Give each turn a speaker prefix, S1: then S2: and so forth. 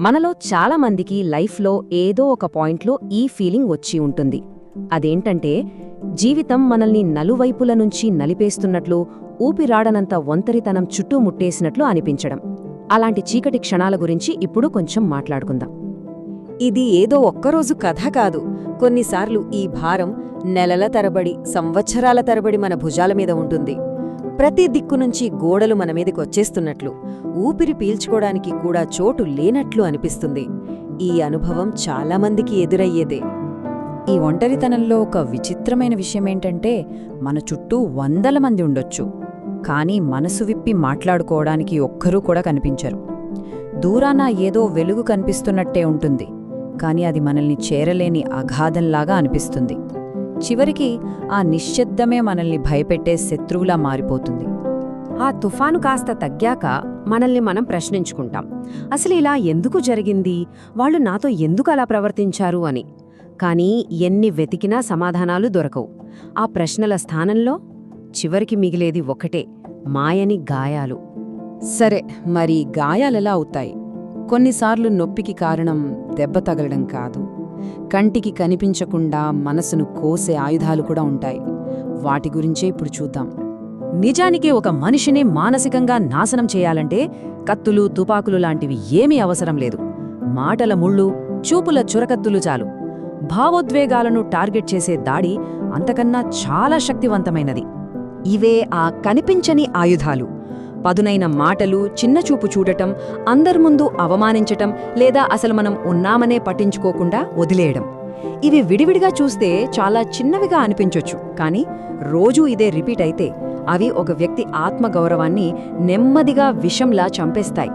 S1: మనలో చాలా మందికి లైఫ్లో ఏదో ఒక పాయింట్లో ఈ ఫీలింగ్ వచ్చి ఉంటుంది. అదేంటంటే జీవితం మనల్ని నలువైపుల నుంచి నలిపేస్తున్నట్లు, ఊపిరాడనంత ఒంటరితనం చుట్టూ ముట్టేసినట్లు అనిపించడం. అలాంటి చీకటి క్షణాల గురించి ఇప్పుడు కొంచెం మాట్లాడుకుందాం.
S2: ఇది ఏదో ఒక్కరోజు కథ కాదు. కొన్నిసార్లు ఈ భారం నెలల తరబడి, సంవత్సరాల తరబడి మన భుజాల మీద ఉంటుంది. ప్రతి దిక్కు నుంచి గోడలు మన మీదకొచ్చేస్తున్నట్లు, ఊపిరి పీల్చుకోవడానికి కూడా చోటు లేనట్లు అనిపిస్తుంది. ఈ అనుభవం చాలామందికి ఎదురయ్యేదే.
S3: ఈ ఒంటరితనంలో ఒక విచిత్రమైన విషయమేంటంటే, మన చుట్టూ వందల మంది ఉండొచ్చు, కానీ మనసు విప్పి మాట్లాడుకోవడానికి ఒక్కరూ కూడా కనిపించరు. దూరాన ఏదో వెలుగు కనిపిస్తున్నట్టే ఉంటుంది, కానీ అది మనల్ని చేరలేని అగాధంలాగా అనిపిస్తుంది. చివరికి ఆ నిశ్శబ్దమే మనల్ని భయపెట్టే శత్రువులా మారిపోతుంది.
S1: ఆ తుఫాను కాస్త తగ్గాక మనల్ని మనం ప్రశ్నించుకుంటాం, అసలు ఇలా ఎందుకు జరిగింది, వాళ్ళు నాతో ఎందుకు అలా ప్రవర్తించారు అని. కానీ ఎన్ని వెతికినా సమాధానాలు దొరకవు. ఆ ప్రశ్నల స్థానంలో చివరికి మిగిలేది ఒకటే, మాయని గాయాలు.
S4: సరే, మరి గాయాలెలా అవుతాయి? కొన్నిసార్లు నొప్పికి కారణం దెబ్బ తగలడం కాదు, కంటికి కనిపించకుండా మనసును కోసే ఆయుధాలు కూడా ఉంటాయి. వాటి గురించే ఇప్పుడు చూద్దాం.
S1: నిజానికి ఒక మనిషిని మానసికంగా నాశనం చేయాలంటే కత్తులు, తుపాకులు లాంటివి ఏమీ అవసరం లేదు. మాటల ముళ్ళు, చూపుల చురకత్తులు చాలు. భావోద్వేగాలను టార్గెట్ చేసే దాడి అంతకన్నా చాలా శక్తివంతమైనది. ఇవే ఆ కనిపించని ఆయుధాలు. పదునైన మాటలు, చిన్నచూపు చూడటం, అందరి ముందు అవమానించటం, లేదా అసలు మనం ఉన్నామనే పట్టించుకోకుండా వదిలేయడం. ఇవి విడివిడిగా చూస్తే చాలా చిన్నవిగా అనిపించొచ్చు, కానీ రోజూ ఇదే రిపీట్ అయితే అవి ఒక వ్యక్తి ఆత్మగౌరవాన్ని నెమ్మదిగా విషంలా చంపేస్తాయి.